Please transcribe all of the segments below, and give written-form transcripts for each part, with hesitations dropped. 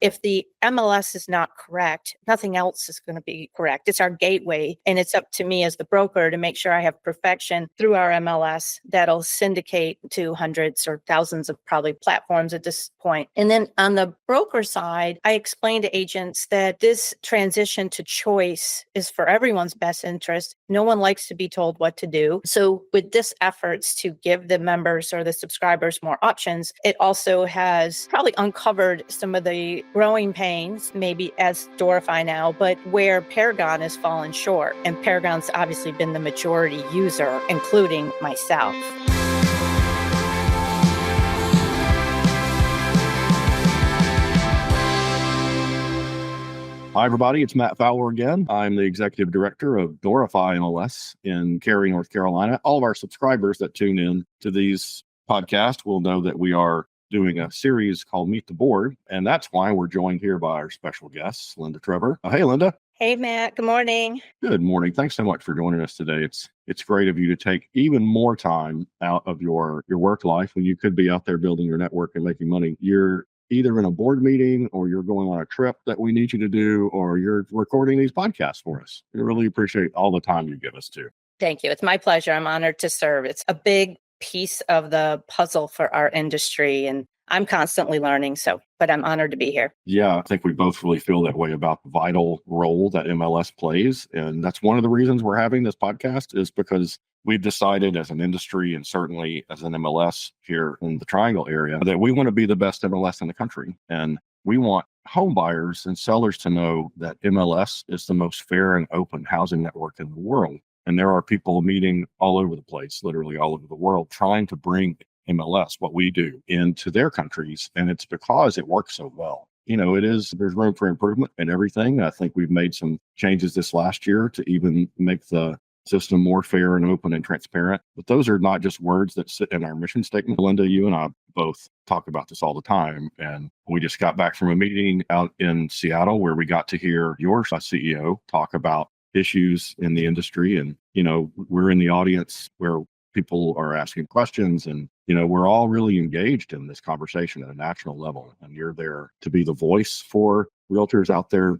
if the MLS is not correct, nothing else is going to be correct. It's our gateway, and it's up to me as the broker to make sure I have perfection through our MLS that'll syndicate to hundreds or thousands of probably platforms at this point. And then on the broker side, I explain to agents that this transition to choice is for everyone's best interest. No one likes to be told what to do. So with this efforts to give the members or the subscribers more options, it also has probably uncovered some of the growing pains, maybe as Doorify now, but where Paragon has fallen short. And Paragon's obviously been the majority user, including myself. Hi, everybody. It's Matt Fowler again. I'm the executive director of Doorify MLS in Cary, North Carolina. All of our subscribers that tune in to these podcasts will know that we are doing a series called Meet the Board, and that's why we're joined here by our special guest, Linda Trevor. Hey, Linda. Hey, Matt. Good morning. Good morning. Thanks so much for joining us today. It's great of you to take even more time out of your work life when you could be out there building your network and making money. You're either in a board meeting or you're going on a trip that we need you to do, or you're recording these podcasts for us. We really appreciate all the time you give us too. Thank you. It's my pleasure. I'm honored to serve. It's a big piece of the puzzle for our industry, and I'm constantly learning. But I'm honored to be here. Yeah, I think we both really feel that way about the vital role that MLS plays. And that's one of the reasons we're having this podcast, is because we've decided as an industry, and certainly as an MLS here in the Triangle area, that we want to be the best MLS in the country. And we want home buyers and sellers to know that MLS is the most fair and open housing network in the world. And there are people meeting all over the place, literally all over the world, trying to bring MLS, what we do, into their countries. And it's because it works so well. There's room for improvement in everything. I think we've made some changes this last year to even make the system more fair and open and transparent. But those are not just words that sit in our mission statement. Linda, you and I both talk about this all the time. And we just got back from a meeting out in Seattle where we got to hear your CEO talk about issues in the industry. And, we're in the audience where people are asking questions, and, we're all really engaged in this conversation at a national level. And you're there to be the voice for realtors out there,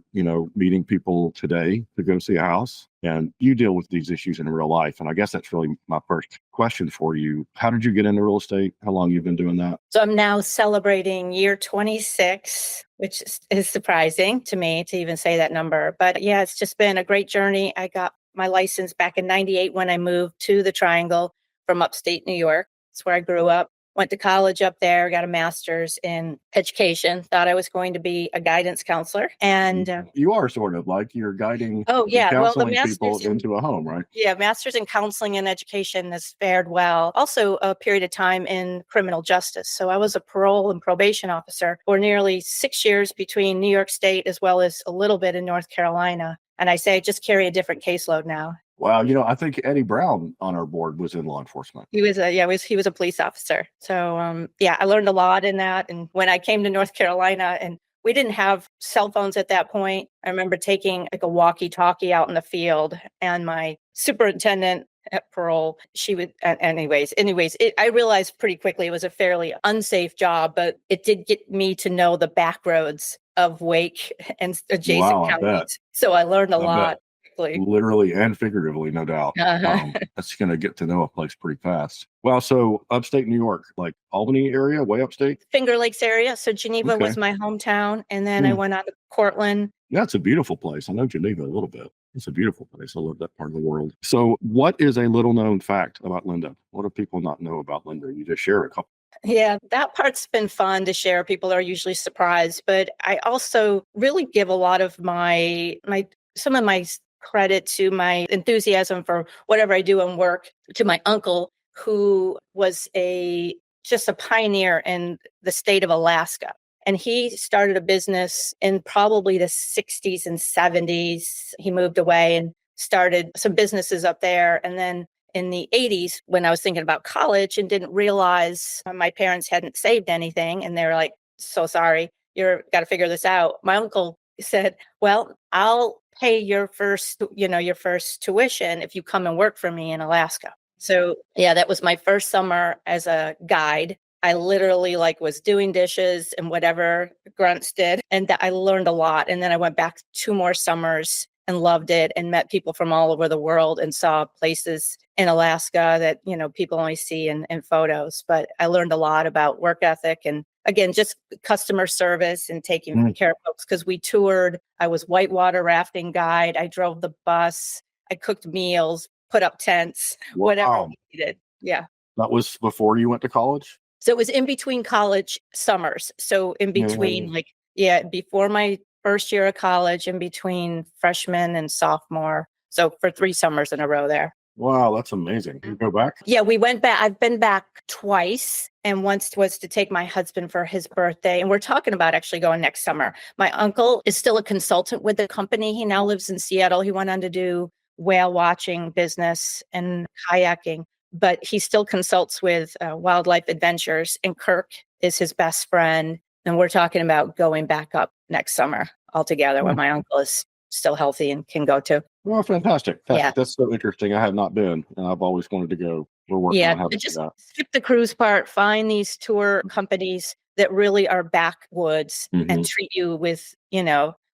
meeting people today to go see a house. And you deal with these issues in real life. And I guess that's really my first question for you. How did you get into real estate? How long you've been doing that? So I'm now celebrating year 26, which is surprising to me to even say that number. But yeah, it's just been a great journey. I got my license back in 98 when I moved to the Triangle from upstate New York. That's where I grew up. Went to college up there, got a master's in education, thought I was going to be a guidance counselor. And you are sort of like you're guiding counseling people into a home, right? Yeah, master's in counseling and education has fared well. Also a period of time in criminal justice. So I was a parole and probation officer for nearly 6 years between New York State as well as a little bit in North Carolina. And I say I just carry a different caseload now. Wow, I think Eddie Brown on our board was in law enforcement. He was a police officer. So I learned a lot in that. And when I came to North Carolina, and we didn't have cell phones at that point, I remember taking like a walkie-talkie out in the field, and my superintendent at parole, she would, I realized pretty quickly it was a fairly unsafe job, but it did get me to know the back roads of Wake and adjacent counties. So I learned a lot. Literally and figuratively, no doubt. That's going to get to know a place pretty fast. Well, so upstate New York, like Albany area, way upstate? Finger Lakes area. So Geneva was my hometown. And then I went out to Cortland. Yeah, it's a beautiful place. I know Geneva a little bit. It's a beautiful place. I love that part of the world. So what is a little known fact about Linda? What do people not know about Linda? You just share a couple. Yeah, that part's been fun to share. People are usually surprised, but I also really give a lot of some of my credit to my enthusiasm for whatever I do in work to my uncle, who was just a pioneer in the state of Alaska. And he started a business in probably the 60s and 70s. He moved away and started some businesses up there. And then in the 80s, when I was thinking about college and didn't realize my parents hadn't saved anything, and they were like, so sorry, you're got to figure this out. My uncle said, well, I'll pay your first tuition if you come and work for me in Alaska. So yeah, that was my first summer as a guide. I literally was doing dishes and whatever grunts did. And that I learned a lot. And then I went back 2 more summers and loved it and met people from all over the world and saw places in Alaska that, people only see in photos. But I learned a lot about work ethic and, again, just customer service and taking care of folks, because we toured. I was whitewater rafting guide. I drove the bus. I cooked meals, put up tents, whatever we needed. Yeah. That was before you went to college? So it was in between college summers. So in between, before my first year of college, in between freshman and sophomore. So for 3 summers in a row there. Wow, that's amazing. You go back? Yeah, we went back. I've been back twice. And once was to take my husband for his birthday. And we're talking about actually going next summer. My uncle is still a consultant with the company. He now lives in Seattle. He went on to do whale watching business and kayaking, but he still consults with Wildlife Adventures. And Kirk is his best friend. And we're talking about going back up next summer altogether when my uncle is still healthy and can go to. Well, fantastic. Yeah. That's so interesting. I have not been, and I've always wanted to go. We're working on how to just do that. skip the cruise part, find these tour companies that really are backwoods and treat you with,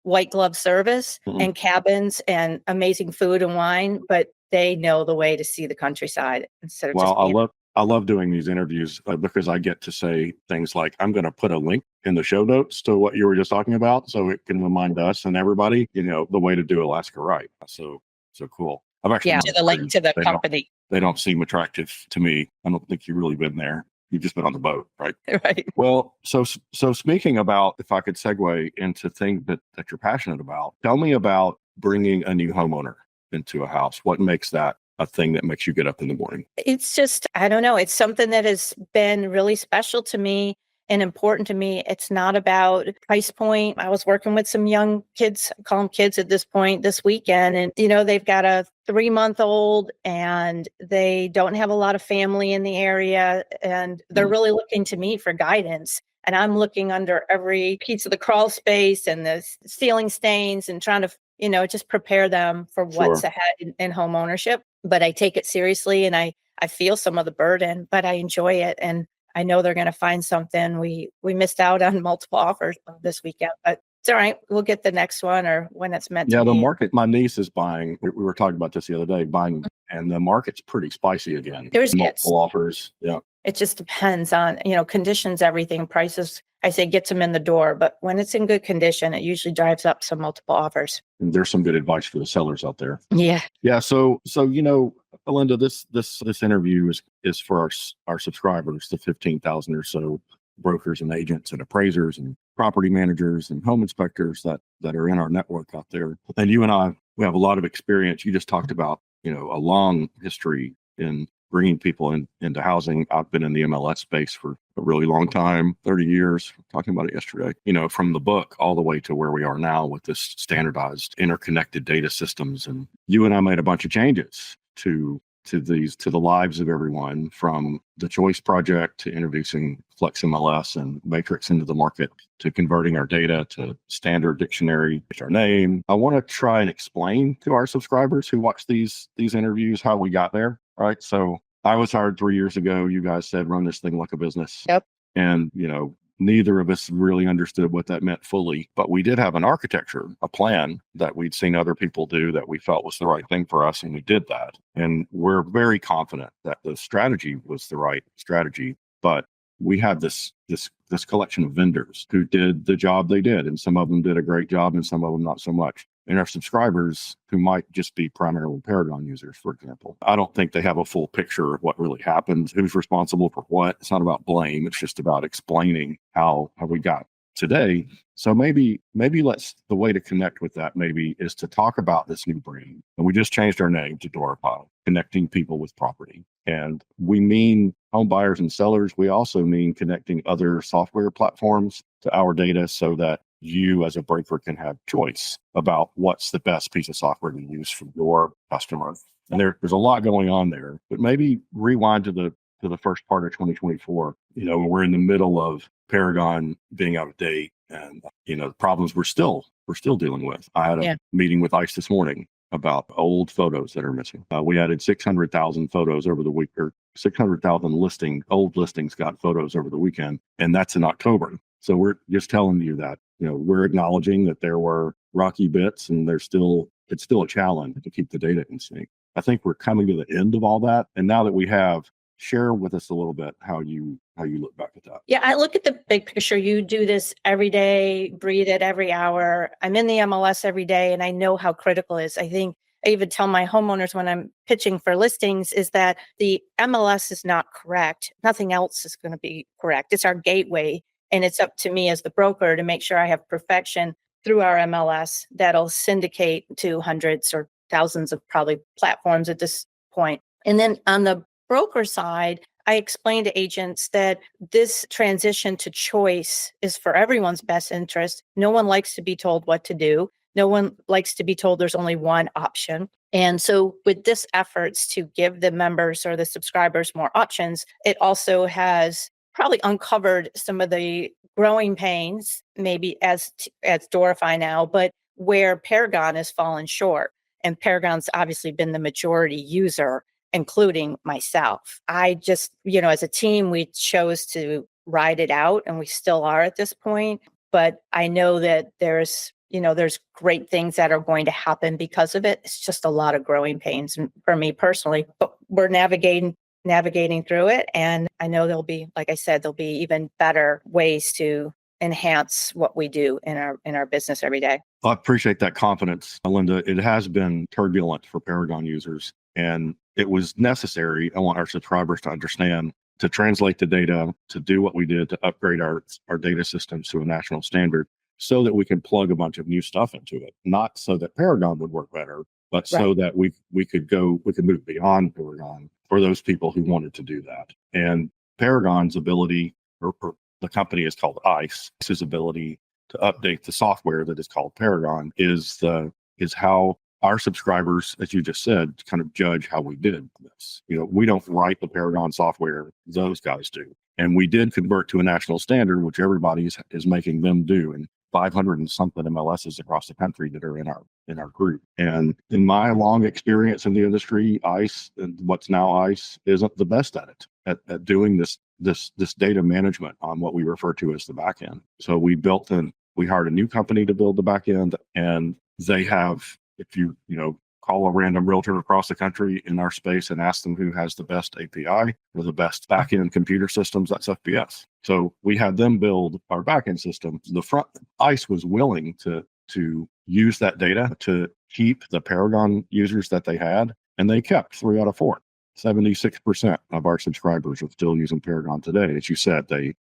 white glove service and cabins and amazing food and wine, but they know the way to see the countryside instead of just being. I love doing these interviews because I get to say things like, I'm going to put a link in the show notes to what you were just talking about, so it can remind us and everybody, the way to do Alaska right. So cool. I've actually to the link to the company. They don't seem attractive to me. I don't think you've really been there. You've just been on the boat, right? Right. Well, so speaking about, if I could segue into things that you're passionate about, tell me about bringing a new homeowner into a house. What makes that a thing that makes you get up in the morning? It's just, I don't know. It's something that has been really special to me and important to me. It's not about price point. I was working with some young kids, I call them kids at this point, this weekend. And, they've got a 3-month-old and they don't have a lot of family in the area. And they're really looking to me for guidance. And I'm looking under every piece of the crawl space and the ceiling stains and trying to, just prepare them for what's ahead in home ownership. But I take it seriously and I feel some of the burden, but I enjoy it. And I know they're going to find something. We missed out on multiple offers this weekend, but it's all right. We'll get the next one or when it's meant to be. Yeah, the market, my niece is buying. We were talking about this the other day, buying, and the market's pretty spicy again. There's multiple offers. Yeah. It just depends on, conditions, everything, prices. I say gets them in the door, but when it's in good condition, it usually drives up some multiple offers. And there's some good advice for the sellers out there. Yeah. Yeah. So Linda, this interview is for our subscribers, the 15,000 or so brokers and agents and appraisers and property managers and home inspectors that are in our network out there. And you and I, we have a lot of experience. You just talked about, a long history in bringing people into housing. I've been in the MLS space for a really long time, 30 years, talking about it yesterday, from the book all the way to where we are now with this standardized interconnected data systems. And you and I made a bunch of changes to the lives of everyone, from the Choice Project to introducing Flex MLS and Matrix into the market, to converting our data to standard dictionary, which our name. I want to try and explain to our subscribers who watch these interviews how we got there. Right. So I was hired 3 years ago. You guys said, run this thing like a business. Yep. And, neither of us really understood what that meant fully, but we did have an architecture, a plan that we'd seen other people do that we felt was the right thing for us. And we did that. And we're very confident that the strategy was the right strategy. But we had this collection of vendors who did the job they did. And some of them did a great job and some of them not so much. And our subscribers, who might just be primarily Paragon users, for example, I don't think they have a full picture of what really happened, who's responsible for what. It's not about blame. It's just about explaining how we got today. So maybe the way to connect with that maybe is to talk about this new brand. And we just changed our name to Doorify, connecting people with property. And we mean home buyers and sellers. We also mean connecting other software platforms to our data so that you as a broker can have choice about what's the best piece of software to use for your customer. And there's a lot going on there, but maybe rewind to the first part of 2024, when we're in the middle of Paragon being out of date and, the problems we're still dealing with. I had a meeting with ICE this morning about old photos that are missing. We added 600,000 photos over the week, or 600,000 old listings got photos over the weekend, and that's in October. So we're just telling you that, we're acknowledging that there were rocky bits, and it's still a challenge to keep the data in sync. I think we're coming to the end of all that, and now that we have, share with us a little bit how you look back at that. Yeah, I look at the big picture. You do this every day, breathe it every hour. I'm in the MLS every day, and I know how critical it is. I think I even tell my homeowners when I'm pitching for listings is that the MLS is not correct. Nothing else is going to be correct. It's our gateway, and it's up to me as the broker to make sure I have perfection through our MLS that'll syndicate to hundreds or thousands of probably platforms at this point. And then on the broker side, I explain to agents that this transition to choice is for everyone's best interest. No one likes to be told what to do. No one likes to be told there's only one option. And so with this efforts to give the members or the subscribers more options, it also has probably uncovered some of the growing pains, maybe as Doorify now, but where Paragon has fallen short. And Paragon's obviously been the majority user, including myself. I just, as a team, we chose to ride it out, and we still are at this point. But I know that there's great things that are going to happen because of it. It's just a lot of growing pains for me personally, but we're navigating through it. And I know like I said, there'll be even better ways to enhance what we do in our business every day. I appreciate that confidence, Linda. It has been turbulent for Paragon users, and it was necessary. I want our subscribers to understand, to translate the data, to do what we did to upgrade our data systems to a national standard so that we can plug a bunch of new stuff into it, not so that Paragon would work better, but so that we could move beyond Paragon for those people who wanted to do that. And Paragon's ability, or the company is called ICE's ability to update the software that is called Paragon is how our subscribers, as you just said, kind of judge how we did this. We don't write the Paragon software; those guys do. And we did convert to a national standard, which everybody is making them do, and 500 and something MLSs across the country that are in our group. And in my long experience in the industry, ICE, and what's now ICE, isn't the best at it, at doing this data management on what we refer to as the backend. So we hired a new company to build the backend, and they have, if you call a random realtor across the country in our space and ask them who has the best API or the best backend computer systems, that's FPS. So we had them build our backend system. ICE was willing to use that data to keep the Paragon users that they had, and they kept 3 out of 4. 76% of our subscribers are still using Paragon today. As you said, they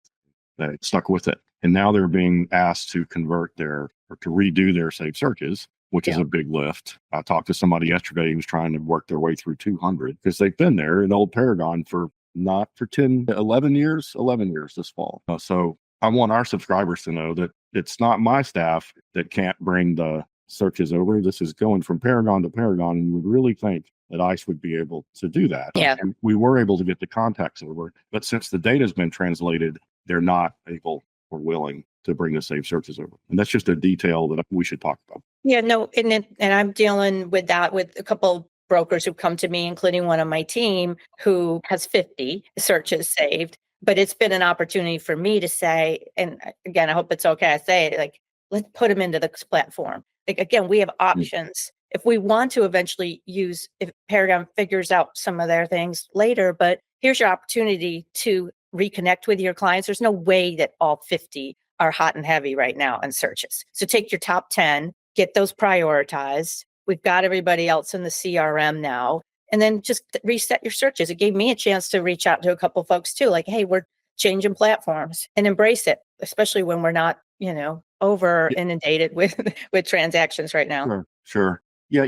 stuck with it. And now they're being asked to to redo their saved searches, which is a big lift. I talked to somebody yesterday who was trying to work their way through 200 because they've been there in old Paragon for 11 years this fall. So I want our subscribers to know that it's not my staff that can't bring the searches over. This is going from Paragon to Paragon, and you would really think that ICE would be able to do that. Yeah. And we were able to get the contacts over, but since the data has been translated, they're not able or willing to bring the saved searches over. And that's just a detail that we should talk about. Yeah, no, and I'm dealing with that with a couple brokers who come to me, including one on my team who has 50 searches saved. But it's been an opportunity for me to say, and again, I hope it's okay I say it, like, let's put them into the platform. Like, again, we have options. If we want to eventually if Paragon figures out some of their things later, but here's your opportunity to reconnect with your clients. There's no way that all 50 are hot and heavy right now on searches. So take your top 10, get those prioritized. We've got everybody else in the CRM now, and then just reset your searches. It gave me a chance to reach out to a couple folks too, like, hey, we're changing platforms, and embrace it, especially when we're not, over inundated with transactions right now. Sure. Yeah,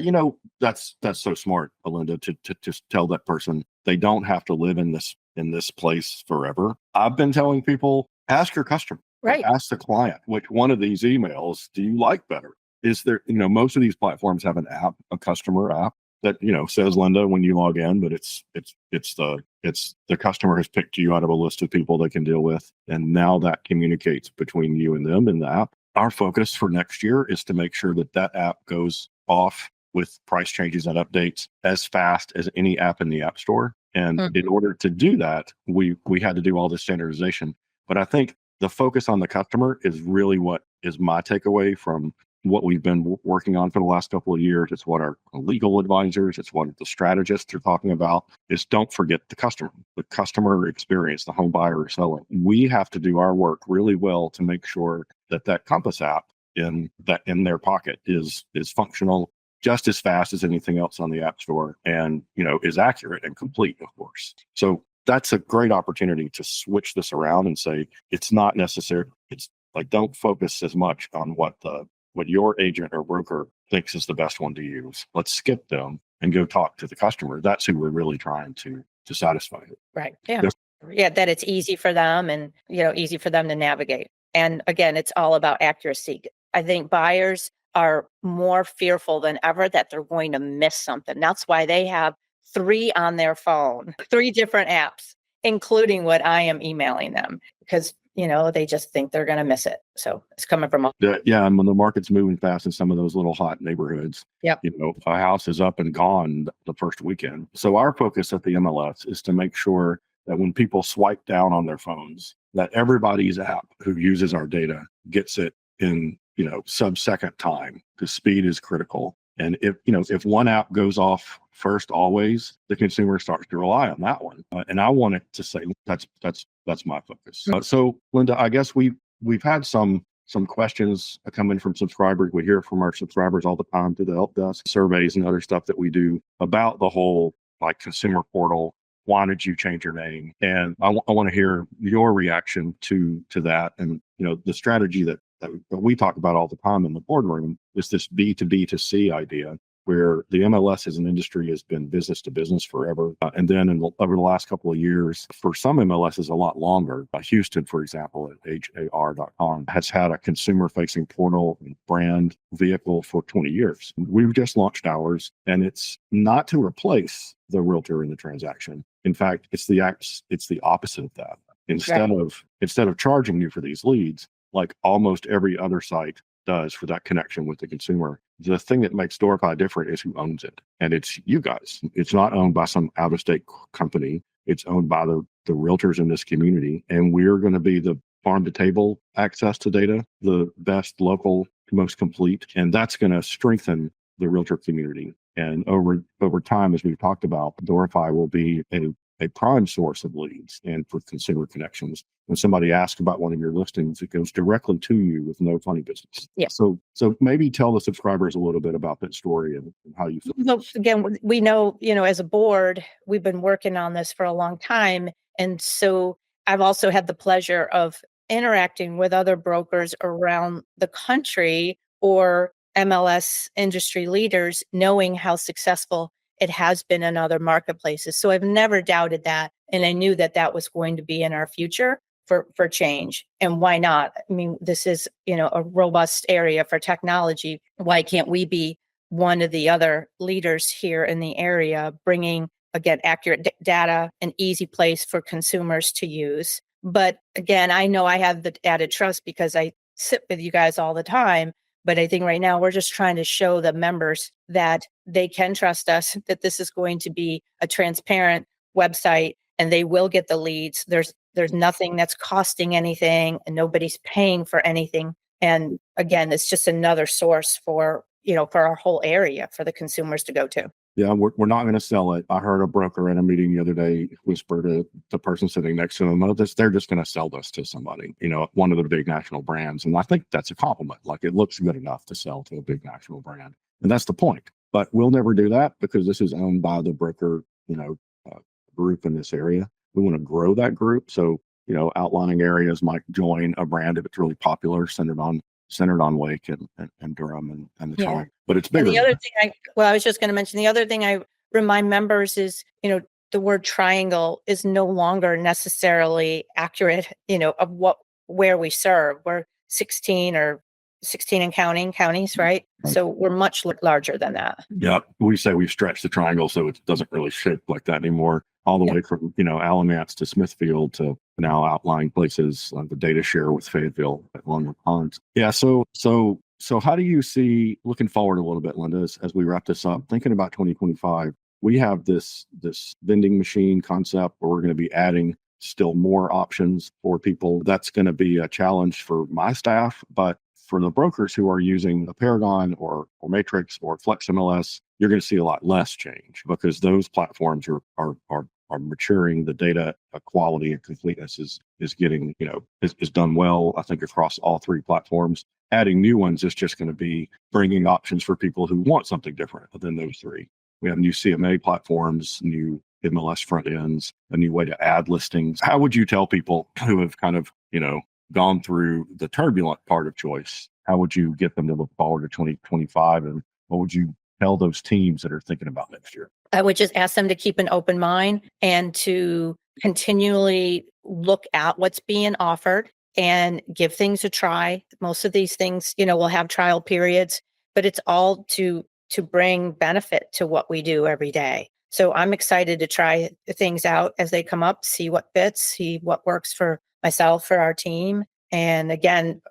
that's so smart, Linda, to just tell that person they don't have to live in this place forever. I've been telling people, ask your customer, right? Ask the client, which one of these emails do you like better? Is there, most of these platforms have an app, a customer app that, says Linda when you log in, but it's the customer has picked you out of a list of people they can deal with. And now that communicates between you and them in the app. Our focus for next year is to make sure that app goes off with price changes and updates as fast as any app in the App Store. And Mhm. in order to do that, we had to do all this standardization. But I think the focus on the customer is really what is my takeaway from what we've been working on for the last couple of years. It's what our legal advisors, it's what the strategists are talking about, is don't forget the customer experience, the home buyer or seller. We have to do our work really well to make sure that that Compass app in their pocket is functional just as fast as anything else on the App Store, and is accurate and complete, of course. So that's a great opportunity to switch this around and say it's not necessary. It's like, don't focus as much on what your agent or broker thinks is the best one to use. Let's skip them and go talk to the customer. That's who we're really trying to satisfy. Right. Yeah. Yes. Yeah. That it's easy for them and, easy for them to navigate. And again, it's all about accuracy. I think buyers are more fearful than ever that they're going to miss something. That's why they have 3 on their phone, 3 different apps, including what I am emailing them, because, they just think they're going to miss it. So it's coming from Yeah, and when the market's moving fast in some of those little hot neighborhoods, Yep. A house is up and gone the first weekend. So our focus at the MLS is to make sure that when people swipe down on their phones, that everybody's app who uses our data gets it in, sub-second time, because speed is critical. And if one app goes off first, always, the consumer starts to rely on that one. And I want it to say that's my focus. So Linda, I guess we've had some questions coming from subscribers. We hear from our subscribers all the time through the help desk surveys and other stuff that we do about the whole consumer portal. Why did you change your name? And I want to hear your reaction to that. And the strategy that we talk about all the time in the boardroom is this B2B to C idea, where the MLS as an industry has been business to business forever. And then over the last couple of years, for some MLSs, a lot longer. Houston, for example, at har.com, has had a consumer-facing portal and brand vehicle for 20 years. We've just launched ours, and it's not to replace the realtor in the transaction. In fact, it's the opposite of that. Instead of charging you for these leads, like almost every other site does for that connection with the consumer, the thing that makes Doorify different is who owns it. And it's you guys. It's not owned by some out-of-state company. It's owned by the realtors in this community. And we're going to be the farm-to-table access to data, the best local, most complete. And that's going to strengthen the realtor community. And over time, as we've talked about, Doorify will be a prime source of leads and for consumer connections. When somebody asks about one of your listings, it goes directly to you with no funny business. Yeah. So maybe tell the subscribers a little bit about that story and how you feel. Well, again, we know, as a board, we've been working on this for a long time. And so I've also had the pleasure of interacting with other brokers around the country or MLS industry leaders, knowing how successful it has been in other marketplaces. So I've never doubted that. And I knew that that was going to be in our future for change. And why not? I mean, this is, a robust area for technology. Why can't we be one of the other leaders here in the area, bringing, again, accurate data, an easy place for consumers to use? But again, I know I have the added trust because I sit with you guys all the time. But I think right now we're just trying to show the members that they can trust us, that this is going to be a transparent website and they will get the leads. There's nothing that's costing anything and nobody's paying for anything. And again, it's just another source for our whole area for the consumers to go to. Yeah, we're not going to sell it. I heard a broker in a meeting the other day whisper to the person sitting next to them, "Oh, they're just going to sell this to somebody, one of the big national brands." And I think that's a compliment. Like, it looks good enough to sell to a big national brand. And that's the point. But we'll never do that because this is owned by the broker, group in this area. We want to grow that group. So, outlying areas might join a brand if it's really popular, centered on Wake and Durham and the time. But it's bigger. And the other thing I was just going to mention, the other thing I remind members is, the word triangle is no longer necessarily accurate, of where we serve. We're 16 and counting counties, right? So we're much larger than that. Yeah. We say we've stretched the triangle so it doesn't really shape like that anymore. All the way from, Alamance to Smithfield to now outlying places like the data share with Fayetteville at Longwood Ponds. Yeah. So So how do you see, looking forward a little bit, Linda, as we wrap this up, thinking about 2025, we have this vending machine concept where we're going to be adding still more options for people. That's going to be a challenge for my staff, but for the brokers who are using a Paragon or Matrix or Flex MLS, you're going to see a lot less change because those platforms are maturing. The data quality and completeness is getting, is done well, I think, across all three platforms. Adding new ones is just going to be bringing options for people who want something different than those three. We have new CMA platforms, new MLS front ends, a new way to add listings. How would you tell people who have kind of, gone through the turbulent part of choice? How would you get them to look forward to 2025? And what would you tell those teams that are thinking about next year? I would just ask them to keep an open mind and to continually look at what's being offered and give things a try. Most of these things, will have trial periods, but it's all to bring benefit to what we do every day. So I'm excited to try things out as they come up, see what fits, see what works for myself, for our team. And again,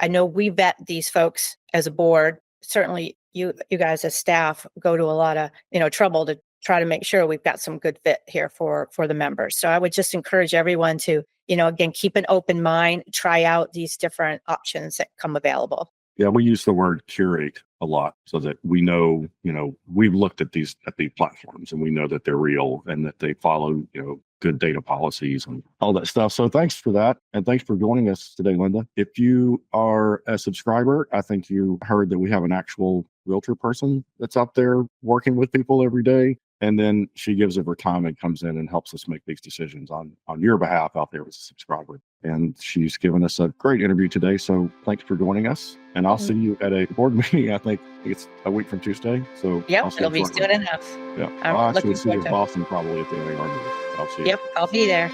I know we vet these folks as a board. Certainly you guys as staff go to a lot of, trouble to try to make sure we've got some good fit here for the members. So I would just encourage everyone to, again, keep an open mind, try out these different options that come available. Yeah, we use the word curate a lot so that we know, we've looked at these platforms and we know that they're real and that they follow, good data policies and all that stuff. So thanks for that. And thanks for joining us today, Linda. If you are a subscriber, I think you heard that we have an actual realtor person that's out there working with people every day. And then she gives of her time and comes in and helps us make these decisions on your behalf out there as a subscriber. And she's given us a great interview today. So thanks for joining us. And I'll see you at a board meeting. I think it's a week from Tuesday. So yep, it'll be soon enough. Yeah. I'll actually see you in Boston probably at the NAR meeting. I'll see you. Yep, I'll be there.